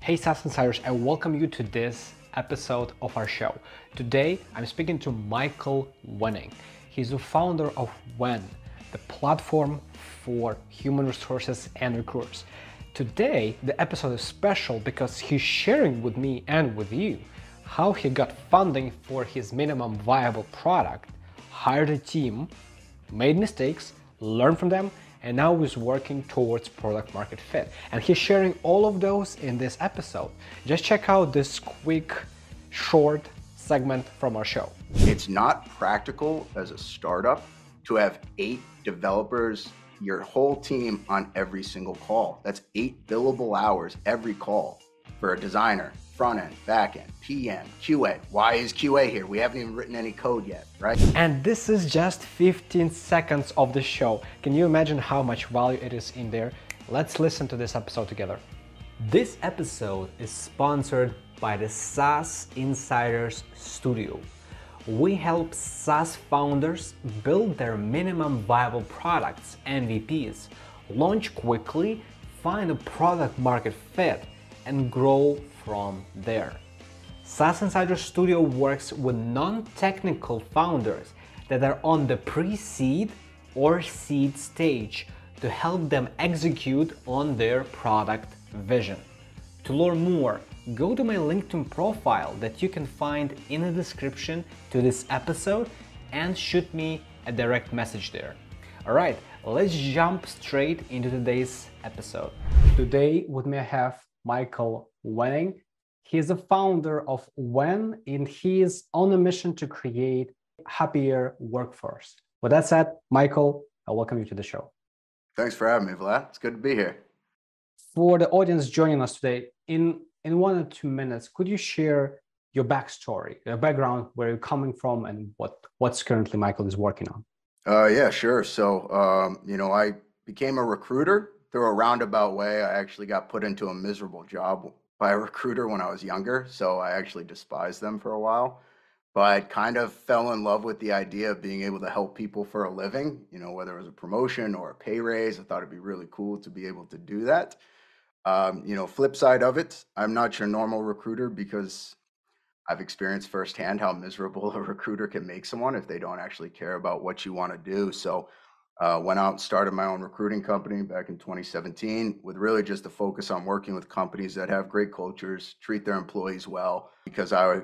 Hey SaaS Insiders, I welcome you to this episode of our show. Today, I'm speaking to Michael Wenning. He's the founder of Wenn, the platform for human resources and recruiters. Today, the episode is special because he's sharing with me and with you how he got funding for his minimum viable product, hired a team, made mistakes, learned from them, and now is working towards product market fit. And he's sharing all of those in this episode. Just check out this quick, short segment from our show. It's not practical as a startup to have 8 developers, your whole team on every single call. That's 8 billable hours every call for a designer, front end, back end, PM, QA. Why is QA here? We haven't even written any code yet, right? And this is just 15 seconds of the show. Can you imagine how much value it is in there? Let's listen to this episode together. This episode is sponsored by the SaaS Insiders Studio. We help SaaS founders build their minimum viable products, MVPs, launch quickly, find a product market fit, and grow from there. SaaS Insider Studio works with non-technical founders that are on the pre-seed or seed stage to help them execute on their product vision. To learn more, go to my LinkedIn profile that you can find in the description to this episode and shoot me a direct message there. All right, let's jump straight into today's episode. Today with me I have Michael Wenning. He's the founder of Wenn, and he is on a mission to create a happier workforce. With that said, Michael, I welcome you to the show. Thanks for having me, Vlad. It's good to be here. For the audience joining us today, in 1 or 2 minutes, could you share your backstory, your background, where you're coming from, and what's currently Michael is working on? Yeah, sure. So, I became a recruiter through a roundabout way. I actually got put into a miserable job by a recruiter when I was younger, so I actually despised them for a while, but kind of fell in love with the idea of being able to help people for a living, whether it was a promotion or a pay raise. I thought it'd be really cool to be able to do that. Flip side of it, I'm not your normal recruiter because I've experienced firsthand how miserable a recruiter can make someone if they don't actually care about what you want to do. So went out and started my own recruiting company back in 2017 with really just a focus on working with companies that have great cultures, treat their employees well, because I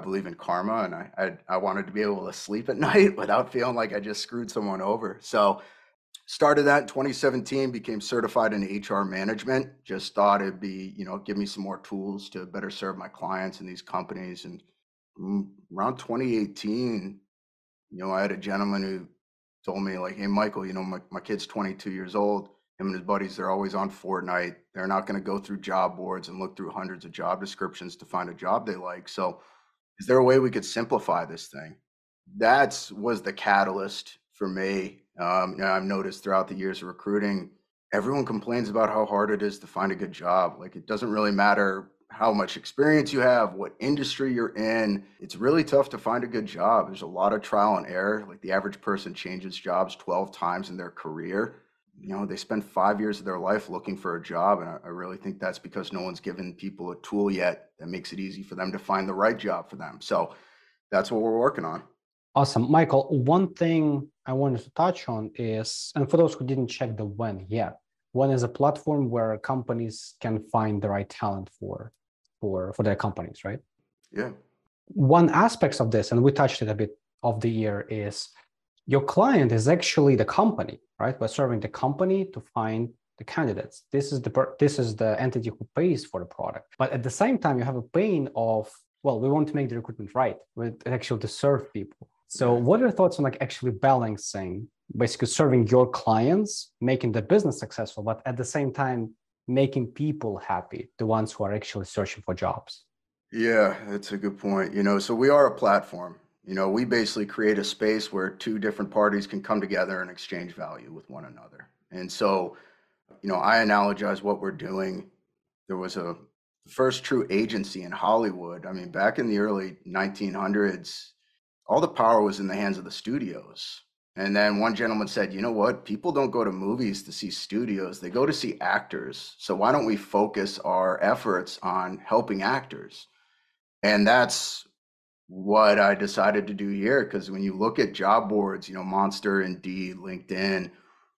believe in karma, and I wanted to be able to sleep at night without feeling like I just screwed someone over. So started that in 2017, became certified in HR management, just thought it'd be, give me some more tools to better serve my clients in these companies. And around 2018, I had a gentleman who told me like, hey, Michael, my kid's 22 years old. Him and his buddies, they're always on Fortnite. They're not going to go through job boards and look through hundreds of job descriptions to find a job they like. So is there a way we could simplify this thing? That was the catalyst for me. I've noticed throughout the years of recruiting, everyone complains about how hard it is to find a good job. Like, it doesn't really matter how much experience you have, what industry you're in. It's really tough to find a good job. There's a lot of trial and error. Like, the average person changes jobs 12 times in their career. They spend 5 years of their life looking for a job. And I really think that's because no one's given people a tool yet that makes it easy for them to find the right job for them. So that's what we're working on. Awesome. Michael, one thing I wanted to touch on is, and for those who didn't check the Wenn yet, Wenn is a platform where companies can find the right talent for their companies, right? Yeah. One aspect of this, and we touched it a bit of the year, is your client is actually the company, right? We're serving the company to find the candidates. This is the entity who pays for the product. But at the same time, you have a pain of, well, we want to make the recruitment right. We actually to serve people. So what are your thoughts on actually balancing, basically serving your clients, making the business successful, but at the same time, making people happy, the ones who are actually searching for jobs? Yeah, that's a good point. So we are a platform. We basically create a space where 2 different parties can come together and exchange value with one another. And so, I analogize what we're doing. There was a first true agency in Hollywood. I mean, back in the early 1900s, all the power was in the hands of the studios. And then one gentleman said, you know what? People don't go to movies to see studios, they go to see actors. So why don't we focus our efforts on helping actors? And that's what I decided to do here. Because when you look at job boards, Monster, Indeed, LinkedIn,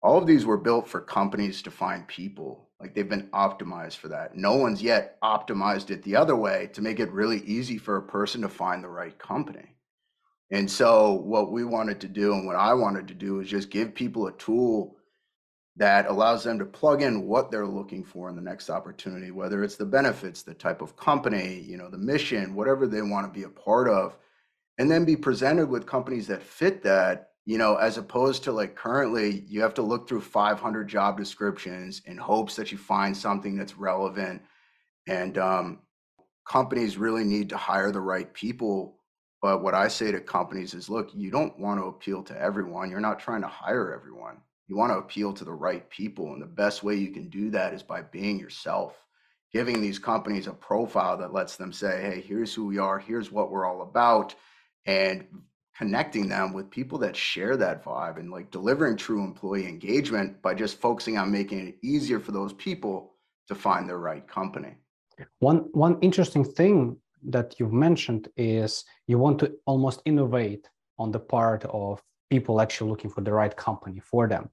all of these were built for companies to find people. Like they've been optimized for that. No one's yet optimized it the other way to make it really easy for a person to find the right company. And so what we wanted to do and what I wanted to do is just give people a tool that allows them to plug in what they're looking for in the next opportunity, whether it's the benefits, the type of company, the mission, whatever they want to be a part of, and then be presented with companies that fit that, as opposed to like currently you have to look through 500 job descriptions in hopes that you find something that's relevant. And companies really need to hire the right people. But what I say to companies is, look, you don't want to appeal to everyone. You're not trying to hire everyone. You want to appeal to the right people. And the best way you can do that is by being yourself, giving these companies a profile that lets them say, hey, here's who we are, here's what we're all about, and connecting them with people that share that vibe and like delivering true employee engagement by just focusing on making it easier for those people to find their right company. One interesting thing that you've mentioned is you want to almost innovate on the part of people actually looking for the right company for them.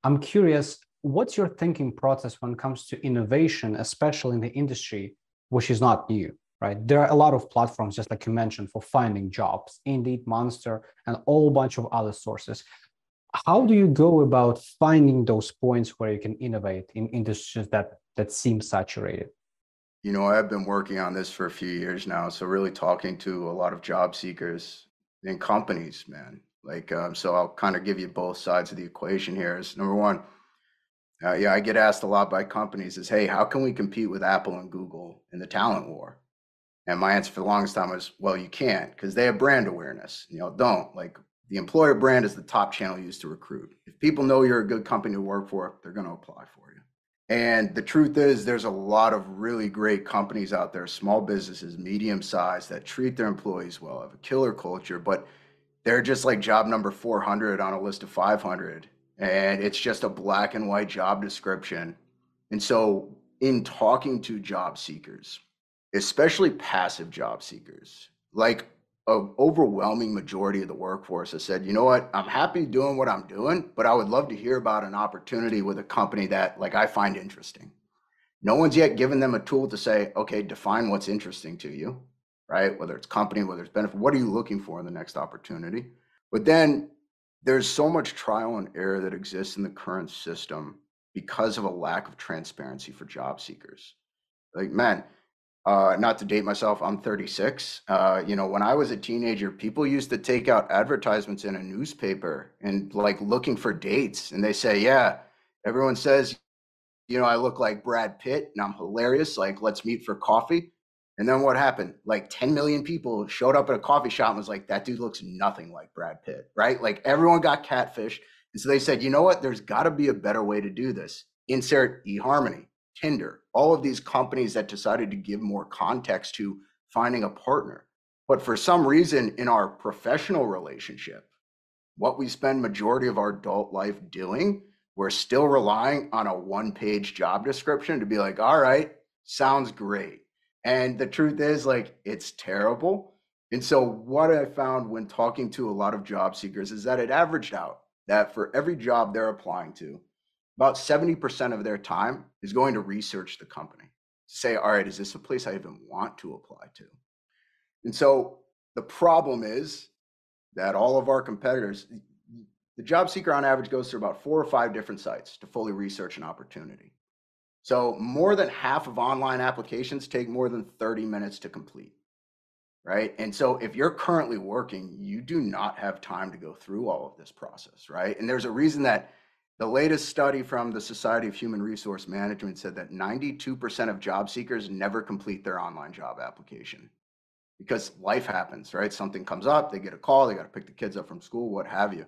I'm curious, what's your thinking process when it comes to innovation, especially in the industry, which is not new, right? There are a lot of platforms, just like you mentioned, for finding jobs, Indeed, Monster, and a whole bunch of other sources. How do you go about finding those points where you can innovate in industries that seem saturated? I've been working on this for a few years now. So really talking to a lot of job seekers and companies, man. Like, so I'll kind of give you both sides of the equation here. Is number one, yeah, I get asked a lot by companies is, hey, how can we compete with Apple and Google in the talent war? And my answer for the longest time was, well, you can't because they have brand awareness. Don't like the employer brand is the top channel used to recruit. If people know you're a good company to work for, they're going to apply for you. And the truth is, there's a lot of really great companies out there, small businesses, medium sized, that treat their employees well, have a killer culture, but they're just like job number 400 on a list of 500. And it's just a black and white job description. And so, in talking to job seekers, especially passive job seekers, like an overwhelming majority of the workforce has said, you know what, I'm happy doing what I'm doing, but I would love to hear about an opportunity with a company that like I find interesting. No one's yet given them a tool to say, okay, define what's interesting to you, right? Whether it's company, whether it's benefit, what are you looking for in the next opportunity? But then there's so much trial and error that exists in the current system because of a lack of transparency for job seekers. Like, man, not to date myself, I'm 36. When I was a teenager, people used to take out advertisements in a newspaper and like looking for dates. And they say, yeah, everyone says, I look like Brad Pitt and I'm hilarious. Like, let's meet for coffee. And then what happened? Like 10 million people showed up at a coffee shop and was like, that dude looks nothing like Brad Pitt, right? Like everyone got catfished. And so they said, you know what? There's got to be a better way to do this. Insert eHarmony, Tinder, all of these companies that decided to give more context to finding a partner. But for some reason in our professional relationship, what we spend majority of our adult life doing, we're still relying on a one-page job description to be like, all right, sounds great. And the truth is, like, it's terrible. And so what I found when talking to a lot of job seekers is that it averaged out that for every job they're applying to, about 70% of their time is going to research the company to say, all right, is this a place I even want to apply to? And so the problem is that all of our competitors, the job seeker on average goes through about 4 or 5 different sites to fully research an opportunity. So more than half of online applications take more than 30 minutes to complete, right? And so if you're currently working, you do not have time to go through all of this process, right? And there's a reason that the latest study from the Society of Human Resource Management said that 92% of job seekers never complete their online job application because life happens, right? Something comes up, they get a call, they got to pick the kids up from school, what have you.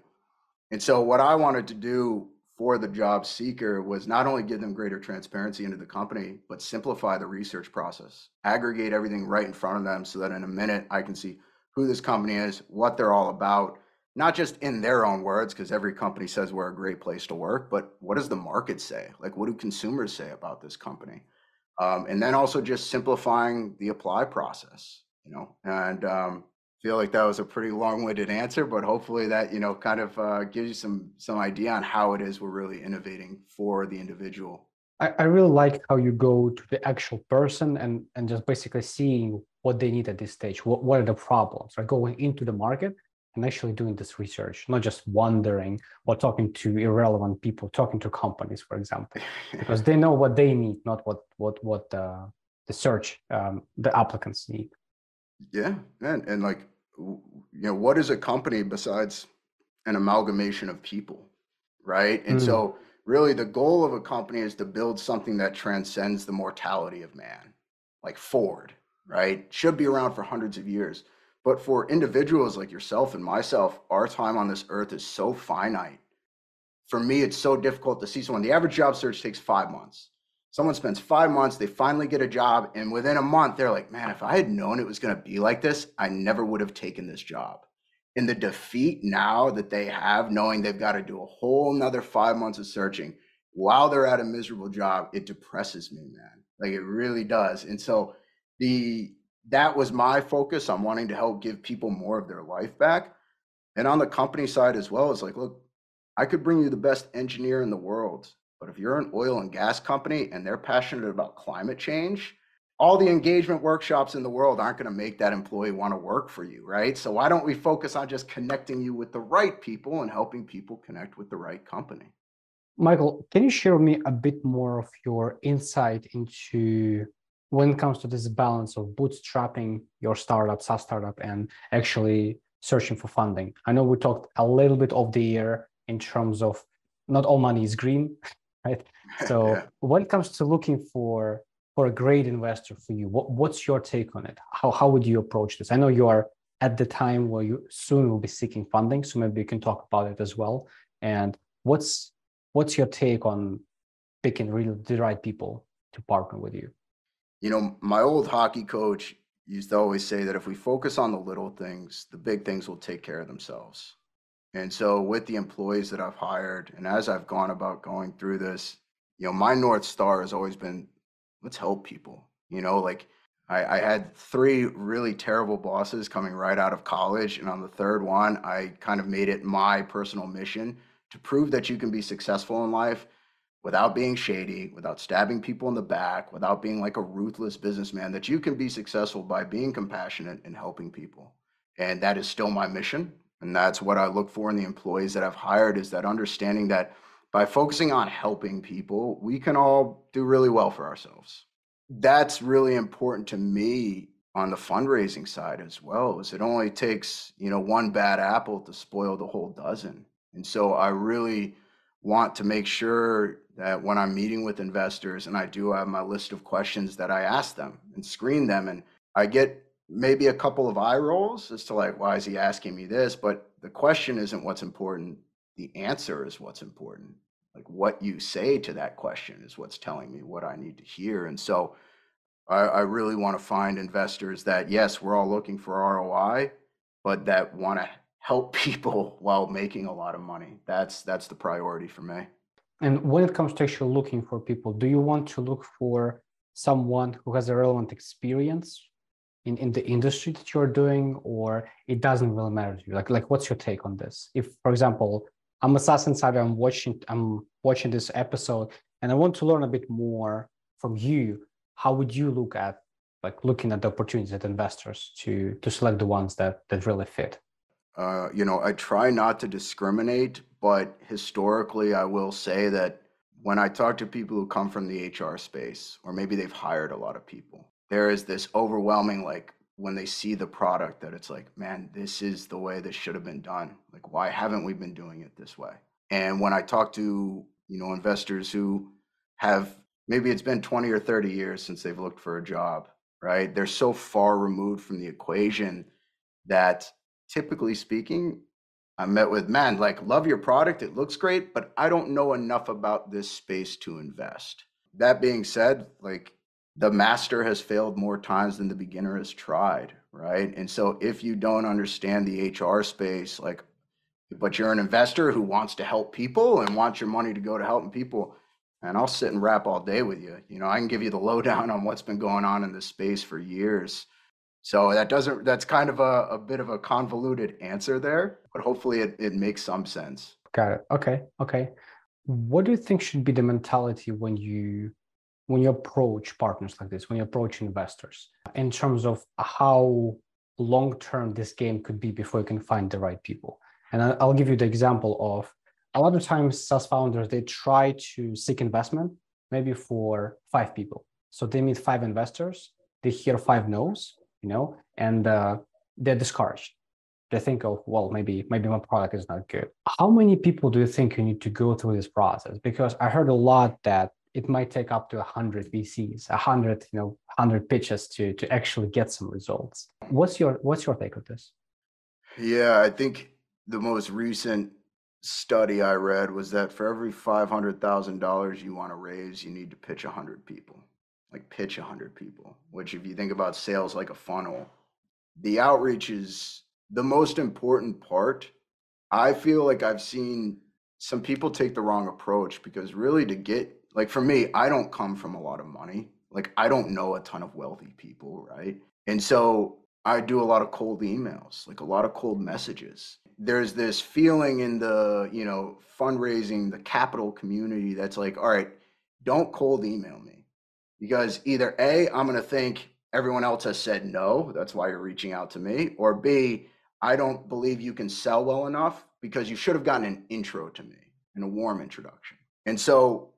And so what I wanted to do for the job seeker was not only give them greater transparency into the company, but simplify the research process, aggregate everything right in front of them so that in a minute I can see who this company is, what they're all about, not just in their own words, because every company says we're a great place to work, but what does the market say? Like, what do consumers say about this company? And then also just simplifying the apply process, and feel like that was a pretty long-winded answer, but hopefully that, kind of gives you some idea on how it is we're really innovating for the individual. I really like how you go to the actual person and just basically seeing what they need at this stage. What are the problems? Right? Going into the market and actually doing this research, not just wondering or talking to irrelevant people, talking to companies, for example, because they know what they need, not what the search the applicants need. Yeah, and like, what is a company besides an amalgamation of people, right? And Mm. so really the goal of a company is to build something that transcends the mortality of man, like Ford, right? Should be around for hundreds of years. But for individuals like yourself and myself, our time on this earth is so finite. For me, it's so difficult to see someone. The average job search takes 5 months. Someone spends 5 months, they finally get a job, and within a month, they're like, man, if I had known it was going to be like this, I never would have taken this job. And the defeat now that they have, knowing they've got to do a whole nother 5 months of searching while they're at a miserable job, it depresses me, man. Like, it really does. And so that was my focus on wanting to help give people more of their life back. And on the company side as well, it's like, look, I could bring you the best engineer in the world, but if you're an oil and gas company and they're passionate about climate change, all the engagement workshops in the world aren't going to make that employee want to work for you, right? So why don't we focus on just connecting you with the right people and helping people connect with the right company? Michael, can you share with me a bit more of your insight into when it comes to this balance of bootstrapping your startup, SaaS startup, and actually searching for funding? I know we talked a little bit off the air in terms of not all money is green, right? So Yeah. when it comes to looking for a great investor for you, what's your take on it? How would you approach this? I know you are at the time where you soon will be seeking funding, so maybe you can talk about it as well. And what's your take on picking the right people to partner with you? My old hockey coach used to always say that if we focus on the little things, the big things will take care of themselves. And so with the employees that I've hired, and as I've gone about going through this, my North Star has always been, let's help people. Like, I had three really terrible bosses coming right out of college. And on the third one, I kind of made it my personal mission to prove that you can be successful in life without being shady, without stabbing people in the back, without being like a ruthless businessman, that you can be successful by being compassionate and helping people. And that is still my mission. And that's what I look for in the employees that I've hired, is that understanding that by focusing on helping people, we can all do really well for ourselves. That's really important to me on the fundraising side as well, is it only takes, one bad apple to spoil the whole dozen. And so I really want to make sure that when I'm meeting with investors, and I do have my list of questions that I ask them and screen them, and I get maybe a couple of eye rolls as to like, why is he asking me this? But the question isn't what's important. The answer is what's important. Like, what you say to that question is what's telling me what I need to hear. And so I really want to find investors that, yes, we're all looking for ROI, but that want to help people while making a lot of money. That's the priority for me. And when it comes to actually looking for people, do you want to look for someone who has a relevant experience in the industry that you're doing, or it doesn't really matter to you? Like what's your take on this? If, for example, I'm a SaaS Insider, I'm watching this episode and I want to learn a bit more from you, how would you look at looking at the opportunities at investors to select the ones that really fit? I try not to discriminate, but historically, I will say that when I talk to people who come from the HR space, or maybe they've hired a lot of people, there is this overwhelming, like, when they see the product, that it's like, man, this is the way this should have been done. Like, why haven't we been doing it this way? And when I talk to, investors who have, maybe it's been 20 or 30 years since they've looked for a job, right? They're so far removed from the equation that, typically speaking, I met with, man, like, love your product, it looks great, but I don't know enough about this space to invest. That being said, like, the master has failed more times than the beginner has tried, right? And so if you don't understand the HR space, like, but you're an investor who wants to help people and wants your money to go to helping people, and I'll sit and rap all day with you. I can give you the lowdown on what's been going on in this space for years. So that's kind of a bit of a convoluted answer there, but hopefully it makes some sense. Got it. Okay. What do you think should be the mentality when you approach partners like this, when you approach investors, in terms of how long-term this game could be before you can find the right people? And I'll give you the example of a lot of times SaaS founders, they try to seek investment maybe for 5 people. So they meet 5 investors, they hear 5 no's, and they're discouraged. They think, oh, well, maybe my product is not good. How many people do you think you need to go through this process? Because I heard a lot that it might take up to 100 VCs, 100 pitches to actually get some results. What's your take on this? Yeah, I think the most recent study I read was that for every $500,000 you want to raise, you need to pitch 100 people. Like pitch 100 people, which if you think about sales like a funnel, the outreach is the most important part. I feel like I've seen some people take the wrong approach because really like for me, I don't come from a lot of money. Like I don't know a ton of wealthy people, right? And so I do a lot of cold emails, like a lot of cold messages. There's this feeling in the, fundraising, the capital community that's like, all right, don't cold email me. Because either A, I'm going to think everyone else has said no, that's why you're reaching out to me, or B, I don't believe you can sell well enough because you should have gotten an intro to me and a warm introduction. And so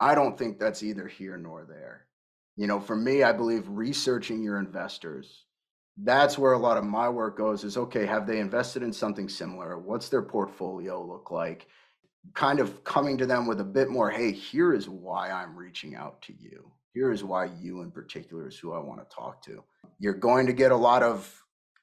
I don't think that's either here nor there. For me, I believe researching your investors, that's where a lot of my work goes is, okay, have they invested in something similar? What's their portfolio look like? Kind of coming to them with a bit more, hey, here is why I'm reaching out to you. Here is why you in particular is who I want to talk to. You're going to get a lot of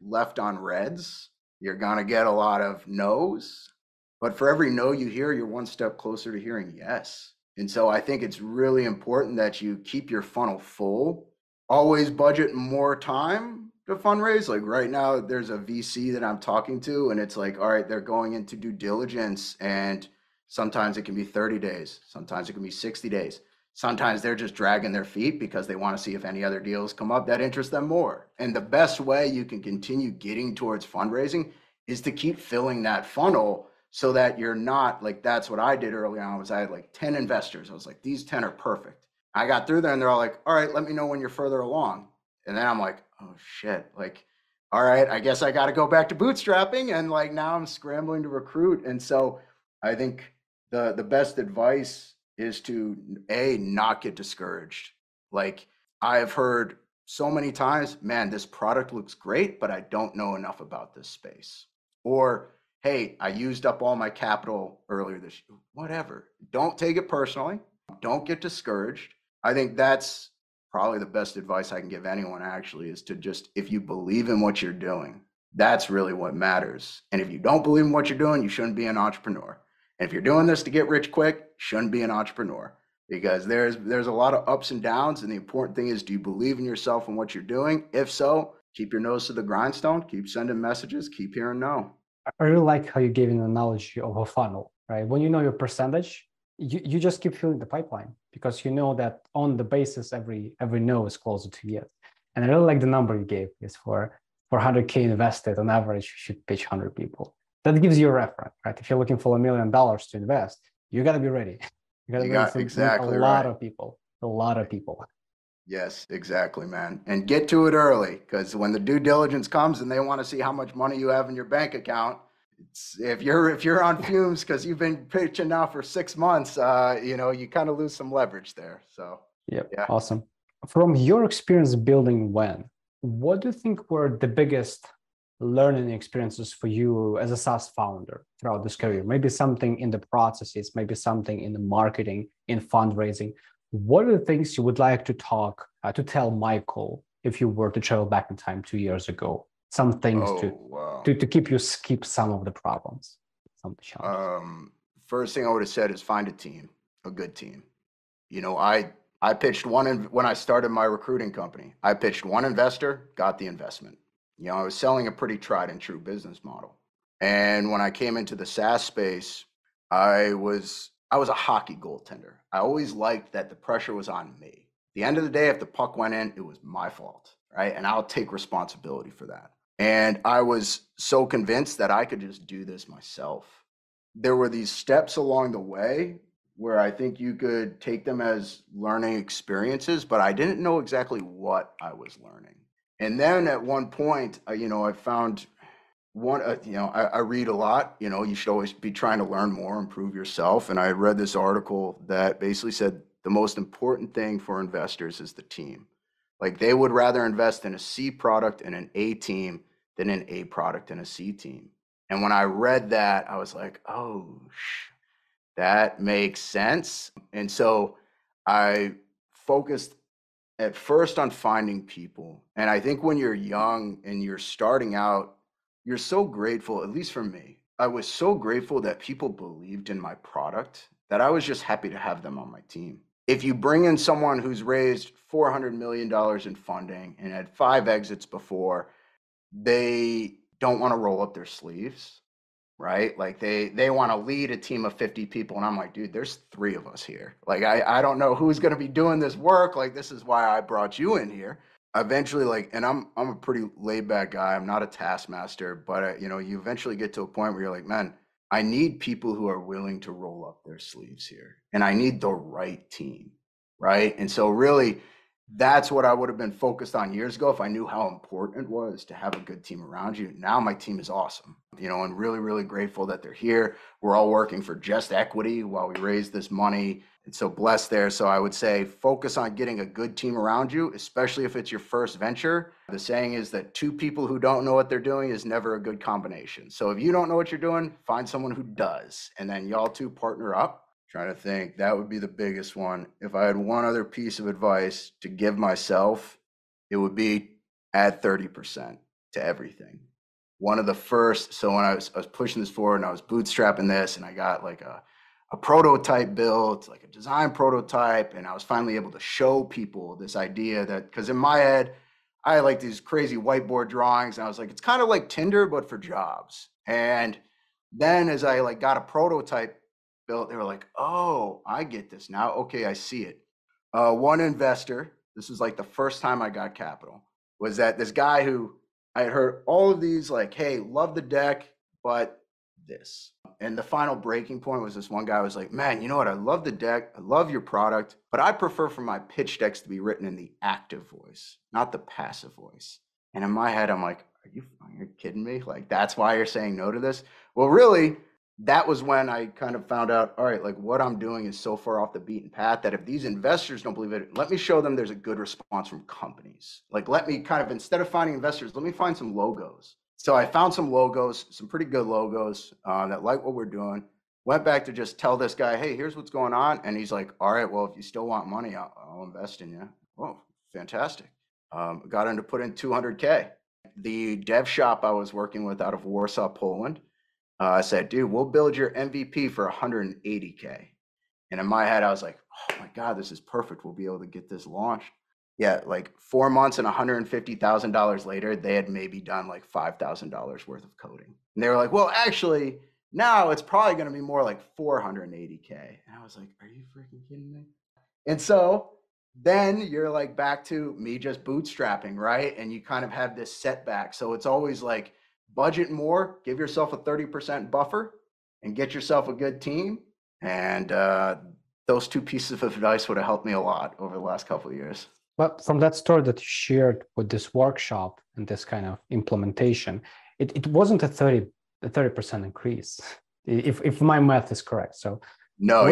left on reds. You're going to get a lot of no's. But for every no you hear, you're one step closer to hearing yes. And so I think it's really important that you keep your funnel full. Always budget more time to fundraise. Like right now, there's a VC that I'm talking to, and it's like, all right, they're going into due diligence, and sometimes it can be 30 days. Sometimes it can be 60 days. Sometimes they're just dragging their feet because they want to see if any other deals come up that interest them more. And the best way you can continue getting towards fundraising is to keep filling that funnel so that you're not like, that's what I did early on was I had like 10 investors. I was like, these 10 are perfect. I got through there and they're all like, all right, let me know when you're further along. And then I'm like, oh shit, like, all right, I guess I got to go back to bootstrapping. And like, now I'm scrambling to recruit. And so I think the best advice is to not get discouraged. Like I've heard so many times, man, this product looks great, but I don't know enough about this space. Or, hey, I used up all my capital earlier this year. Whatever. Don't take it personally. Don't get discouraged. I think that's probably the best advice I can give anyone actually is to just, if you believe in what you're doing, that's really what matters. And if you don't believe in what you're doing, you shouldn't be an entrepreneur. And if you're doing this to get rich quick, shouldn't be an entrepreneur because there's a lot of ups and downs. And the important thing is, do you believe in yourself and what you're doing? If so, keep your nose to the grindstone, keep sending messages, keep hearing no. I really like how you gave an analogy of a funnel, right? When you know your percentage, you just keep filling the pipeline because you know that on the basis every no is closer to yes. And I really like the number you gave is for 100K invested on average, you should pitch 100 people. That gives you a reference, right? If you're looking for $1 million to invest, you got to be ready. You got to exactly a lot of people, a lot of people. Yes, exactly, man. And get to it early because when the due diligence comes and they want to see how much money you have in your bank account, if you're on fumes because you've been pitching now for 6 months, you kind of lose some leverage there. So yep, yeah. Awesome. From your experience building Wenn, what do you think were the biggest learning experiences for you as a SaaS founder throughout this career? Maybe something in the processes, maybe something in the marketing, in fundraising. What are the things you would like to tell Michael if you were to travel back in time 2 years ago? Some things to keep you skip some of the problems, some of the challenges. First thing I would have said is find a team, a good team. I pitched when I started my recruiting company. I pitched one investor, got the investment. I was selling a pretty tried and true business model. And when I came into the SaaS space, I was a hockey goaltender. I always liked that the pressure was on me. At the end of the day, if the puck went in, it was my fault, right? And I'll take responsibility for that. And I was so convinced that I could just do this myself. There were these steps along the way where I think you could take them as learning experiences, but I didn't know exactly what I was learning. And then at one point, I found I read a lot. You should always be trying to learn more, improve yourself. And I read this article that basically said the most important thing for investors is the team. Like they would rather invest in a C product and an A team than an A product and a C team. And when I read that, I was like, oh, that makes sense. And so I focused at first on finding people. And I think when you're young and you're starting out, you're so grateful, at least for me. I was so grateful that people believed in my product that I was just happy to have them on my team. If you bring in someone who's raised $400 million in funding and had 5 exits before, they don't want to roll up their sleeves, right? Like they want to lead a team of 50 people. And I'm like, dude, there's 3 of us here. Like, I don't know who's going to be doing this work. Like, this is why I brought you in here. Eventually, and I'm a pretty laid back guy. I'm not a taskmaster, but you eventually get to a point where you're like, man, I need people who are willing to roll up their sleeves here. And I need the right team, right? And so really, that's what I would have been focused on years ago if I knew how important it was to have a good team around you. Now my team is awesome, and really, really grateful that they're here. We're all working for just equity while we raise this money. And so blessed there. So I would say focus on getting a good team around you, especially if it's your first venture. The saying is that 2 people who don't know what they're doing is never a good combination. So if you don't know what you're doing, find someone who does, and then y'all 2 partner up. Trying to think, that would be the biggest one. If I had one other piece of advice to give myself, it would be add 30% to everything. One of the first, so when I was pushing this forward and I was bootstrapping this and I got like a prototype built, like a design prototype, and I was finally able to show people this idea that, because in my head, I had like these crazy whiteboard drawings and I was like, it's kind of like Tinder, but for jobs. And then as I like got a prototype built, they were like, oh, I get this now. Okay, I see it. One investor, this was like the first time I got capital, was that this guy who I had heard all of these like, hey, love the deck, but this. And the final breaking point was this one guy was like, man, you know what? I love the deck. I love your product, but I prefer for my pitch decks to be written in the active voice, not the passive voice. And in my head, I'm like, are you kidding me? Like, that's why you're saying no to this? Well, really, that was when I kind of found out, all right, like what I'm doing is so far off the beaten path that if these investors don't believe it, let me show them there's a good response from companies. Like, let me kind of, instead of finding investors, let me find some logos. So I found some logos, some pretty good logos that like what we're doing. Went back to just tell this guy, hey, here's what's going on. And he's like, all right, well, if you still want money, I'll invest in you. Oh, fantastic. Got him to put in 200K. The dev shop I was working with out of Warsaw, Poland, I said, dude, we'll build your MVP for 180K. And in my head, I was like, oh my God, this is perfect. We'll be able to get this launched. Yeah, like 4 months and $150,000 later, they had maybe done like $5,000 worth of coding. And they were like, well, actually, now it's probably going to be more like 480K. And I was like, are you freaking kidding me? And so then you're like back to me just bootstrapping, right? And you kind of have this setback. So it's always like, budget more, give yourself a 30% buffer, and get yourself a good team. And those 2 pieces of advice would have helped me a lot over the last couple of years. But from that story that you shared with this workshop and this kind of implementation, it wasn't a 30% increase, if my math is correct. So no,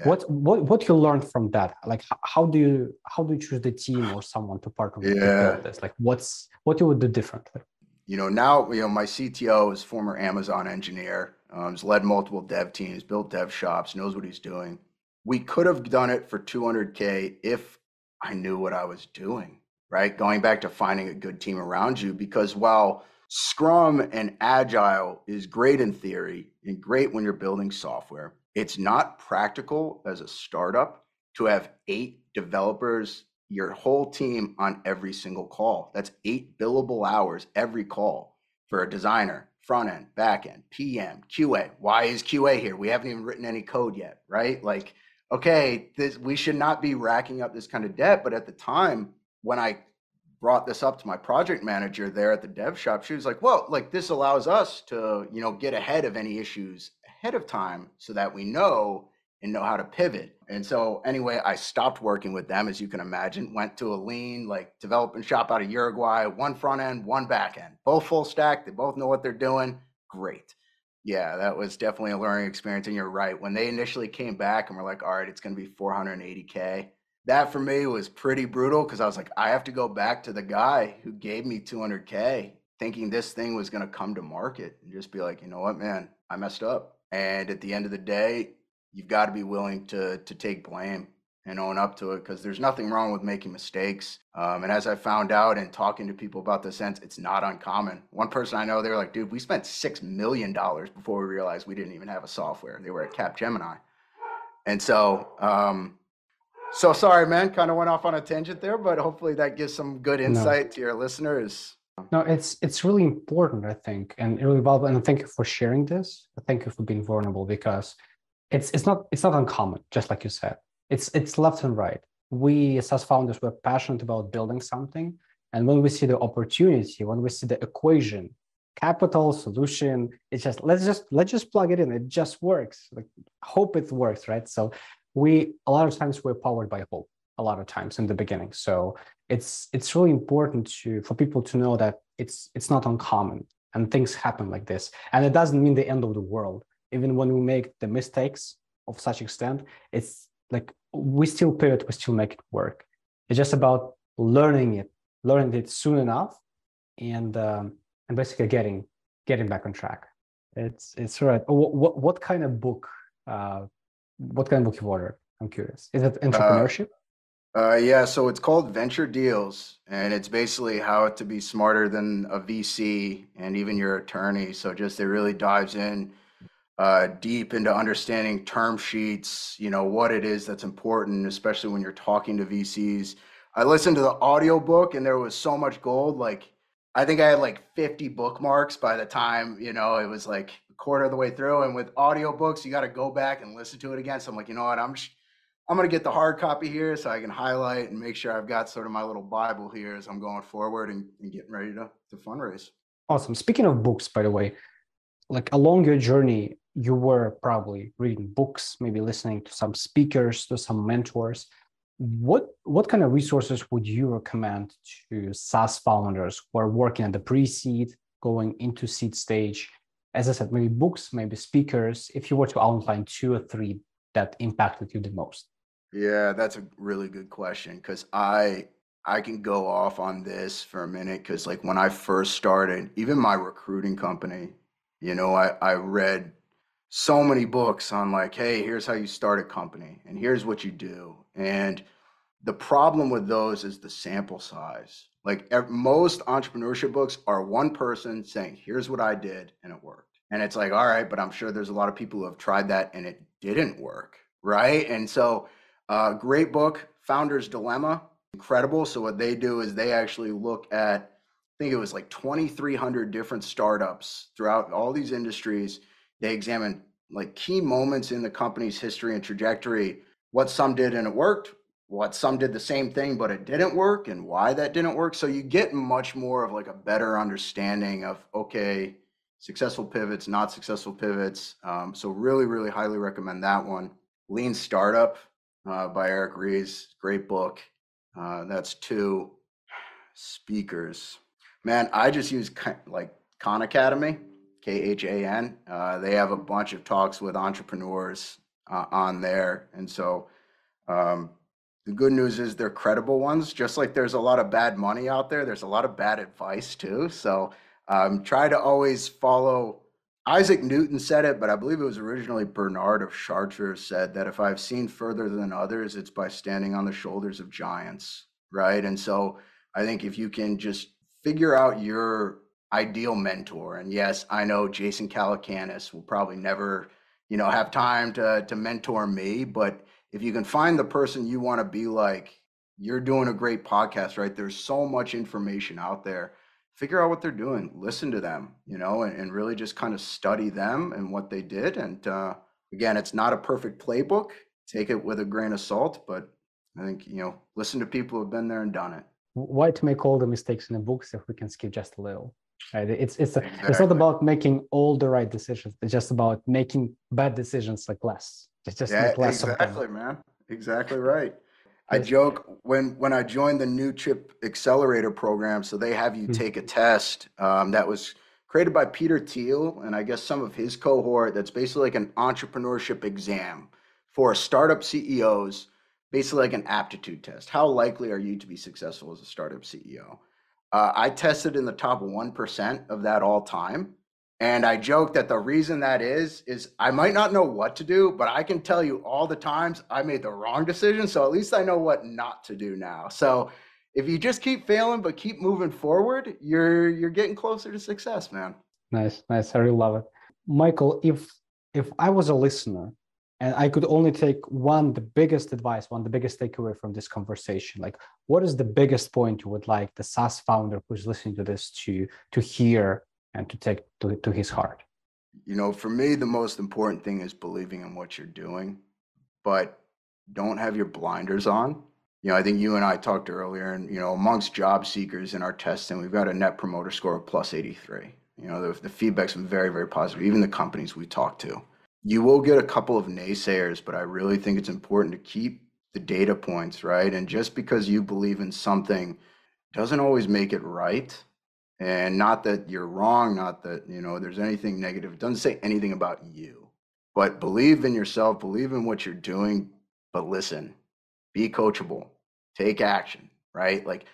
what you learned from that? Like how do you choose the team or someone to partner with to build this? Like what you would do differently? Now, my CTO is former Amazon engineer, has led multiple dev teams, built dev shops, knows what he's doing. We could have done it for 200K if I knew what I was doing, right? Going back to finding a good team around you, because while Scrum and Agile is great in theory and great when you're building software, it's not practical as a startup to have 8 developers, your whole team on every single call. That's 8 billable hours every call for a designer, front end, back end, PM, QA. Why is QA here? We haven't even written any code yet, right? Like, okay, we should not be racking up this kind of debt. But at the time when I brought this up to my project manager there at the dev shop, she was like, well, like this allows us to, get ahead of any issues ahead of time so that we know how to pivot. And so anyway, I stopped working with them, as you can imagine, went to a lean development shop out of Uruguay, one front end, one back end, both full stack. They both know what they're doing. Great. Yeah, that was definitely a learning experience. And you're right. When they initially came back and were like, all right, it's going to be 480K. That for me was pretty brutal because I was like, I have to go back to the guy who gave me 200K thinking this thing was going to come to market and just be like, you know what, man, I messed up. And at the end of the day, you've got to be willing to take blame and own up to it because there's nothing wrong with making mistakes. And as I found out and talking to people about this, it's not uncommon. One person I know, they were like, dude, we spent $6 million before we realized we didn't even have a software. They were at Capgemini. And so, so sorry, man, kind of went off on a tangent there, but hopefully that gives some good insight to your listeners. No, it's really important, I think, and really valuable. And thank you for sharing this. Thank you for being vulnerable because it's not uncommon, just like you said. It's left and right. We as SaaS founders, we're passionate about building something, and when we see the opportunity, when we see the equation, capital, solution, it's just let's just plug it in. It just works. Like hope it works, right? So a lot of times we're powered by hope. A lot of times in the beginning. So it's really important for people to know that it's not uncommon and things happen like this. And it doesn't mean the end of the world. Even when we make the mistakes of such extent, it's like we still pivot, we still make it work. It's just about learning it soon enough, and basically getting back on track. It's right. What kind of book? What kind of book you've ordered? I'm curious. Is it entrepreneurship? Yeah, so it's called Venture Deals, and it's basically how to be smarter than a VC and even your attorney. So just it really dives in deep into understanding term sheets, what it is that's important, especially when you're talking to VCs. I listened to the audiobook and there was so much gold. Like, I think I had like 50 bookmarks by the time, it was like a quarter of the way through. And with audiobooks, you got to go back and listen to it again. So I'm like, you know what, I'm going to get the hard copy here so I can highlight and make sure I've got sort of my little Bible here as I'm going forward and getting ready to fundraise. Awesome. Speaking of books, by the way, like along your journey, you were probably reading books, maybe listening to some speakers, to some mentors. What kind of resources would you recommend to SaaS founders who are working at the pre-seed, going into seed stage? As I said, maybe books, maybe speakers, if you were to outline 2 or 3 that impacted you the most. Yeah, that's a really good question because I can go off on this for a minute because like when I first started, even my recruiting company, I read so many books on like, hey, here's how you start a company and here's what you do. And the problem with those is the sample size. Like most entrepreneurship books are one person saying, here's what I did and it worked. And it's like, all right, but I'm sure there's a lot of people who have tried that and it didn't work, right? And so great book, Founder's Dilemma, incredible. So what they do is they actually look at, I think it was like 2,300 different startups throughout all these industries. They examine like key moments in the company's history and trajectory, what some did and it worked, what some did the same thing, but it didn't work and why that didn't work. So you get much more of like a better understanding of, okay, successful pivots, not successful pivots. So really, really highly recommend that one. Lean Startup by Eric Ries, great book. That's 2. Speakers. Man, I just use like Khan Academy, KHAN. They have a bunch of talks with entrepreneurs on there. And so the good news is they're credible ones. Just like there's a lot of bad money out there, there's a lot of bad advice too. So try to always follow. Isaac Newton said it, but I believe it was originally Bernard of Chartres said that if I've seen further than others, it's by standing on the shoulders of giants, right? And so I think if you can just figure out your ideal mentor, and yes, I know Jason Calacanis will probably never, have time to mentor me, but if you can find the person you want to be like, you're doing a great podcast, right? There's so much information out there. figure out what they're doing, listen to them, and really just kind of study them and what they did. And again, it's not a perfect playbook. Take it with a grain of salt, but I think, listen to people who've been there and done it. Why to make all the mistakes in the books if we can skip just a little? Right? It's not Exactly. about making all the right decisions. It's just about making bad decisions like less. Just Yeah, make less of them. exactly, man. Exactly right. I Yes. joke when I joined the new chip accelerator program, so they have you take a test that was created by Peter Thiel and I guess some of his cohort. That's basically like an entrepreneurship exam for startup CEOs, basically like an aptitude test. How likely are you to be successful as a startup CEO? I tested in the top 1% of that all time. And I joke that the reason that is I might not know what to do, but I can tell you all the times I made the wrong decision. So at least I know what not to do now. So if you just keep failing, but keep moving forward, you're getting closer to success, man. Nice. I really love it. Michael, if I was a listener and I could only take the biggest takeaway from this conversation, like what is the biggest point you would like the SaaS founder who's listening to this to hear and to take to his heart? For me, the most important thing is believing in what you're doing, but don't have your blinders on. I think you and I talked earlier, and amongst job seekers in our testing, we've got a net promoter score of plus 83. The feedback's been very, very positive, even the companies we talk to. You will get a couple of naysayers, but I really think it's important to keep the data points, right? And just because you believe in something doesn't always make it right. And not that you're wrong, not that, there's anything negative. It doesn't say anything about you, but believe in yourself, believe in what you're doing, but listen, be coachable, take action, right? Like,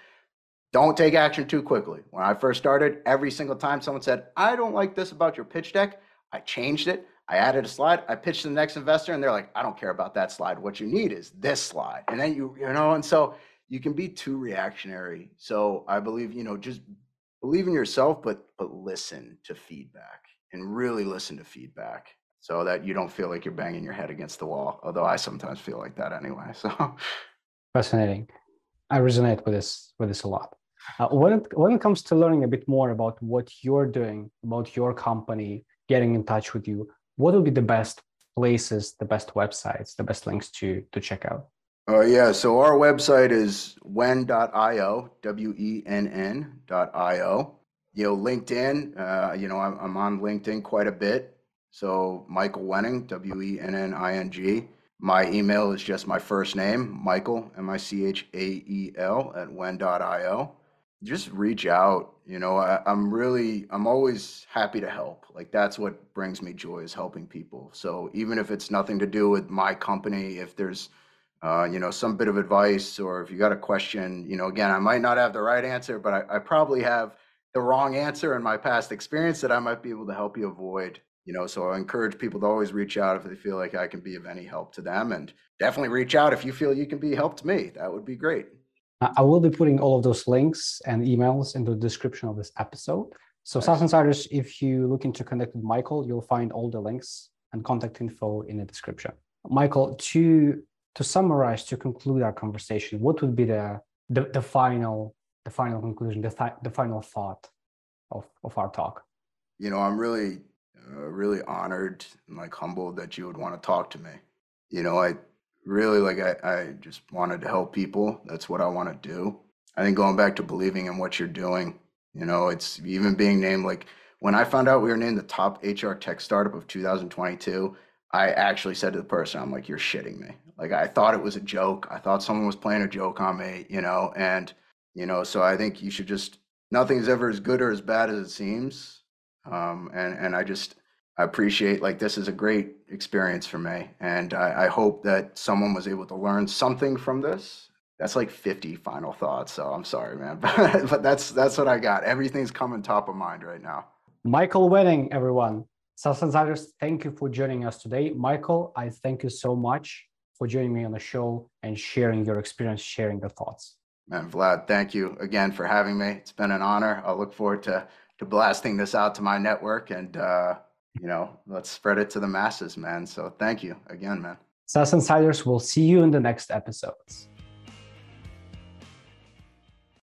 don't take action too quickly. When I first started, every single time someone said, I don't like this about your pitch deck, I changed it. I added a slide. I pitched to the next investor and they're like, I don't care about that slide. What you need is this slide. And then and so you can be too reactionary. So I believe, just believe in yourself, but listen to feedback and really listen to feedback so that you don't feel like you're banging your head against the wall. Although I sometimes feel like that anyway. So Fascinating. I resonate with this a lot. When it comes to learning a bit more about what you're doing, about your company, getting in touch with you, what would be the best places, the best websites, the best links to check out? Yeah, so our website is when.io, WENN.io. LinkedIn, I'm on LinkedIn quite a bit. So Michael Wenning, WENNING. My email is just my first name, Michael, MICHAEL @when.io. Just reach out. I'm always happy to help. Like that's what brings me joy is helping people. So even if it's nothing to do with my company, if there's some bit of advice, or if you got a question, again, I might not have the right answer, but I probably have the wrong answer in my past experience that I might be able to help you avoid. So I encourage people to always reach out if they feel like I can be of any help to them, and definitely reach out if you feel you can be help to me. That would be great. I will be putting all of those links and emails in the description of this episode. So SaaS Insiders, if you looking to connect with Michael, you'll find all the links and contact info in the description. Michael, to summarize, to conclude our conversation, what would be the final conclusion, the final thought of our talk? I'm really honored and humbled that you would want to talk to me. I really I just wanted to help people. That's what I want to do. I think going back to believing in what you're doing, it's even being named, when I found out we were named the top HR tech startup of 2022, I actually said to the person, I'm like, you're shitting me. I thought it was a joke. I thought someone was playing a joke on me, and, so I think you should nothing is ever as good or as bad as it seems. And I appreciate, this is a great experience for me. And I hope that someone was able to learn something from this. That's 50 final thoughts. So I'm sorry, man, but that's what I got. Everything's coming top of mind right now. Michael Wenning, everyone. SaaS Insiders, thank you for joining us today. Michael, I thank you so much for joining me on the show and sharing your experience, sharing your thoughts. Man, Vlad, thank you again for having me. It's been an honor. I'll look forward to blasting this out to my network and, let's spread it to the masses, man. So thank you again, man. SaaS Insiders, we'll see you in the next episodes.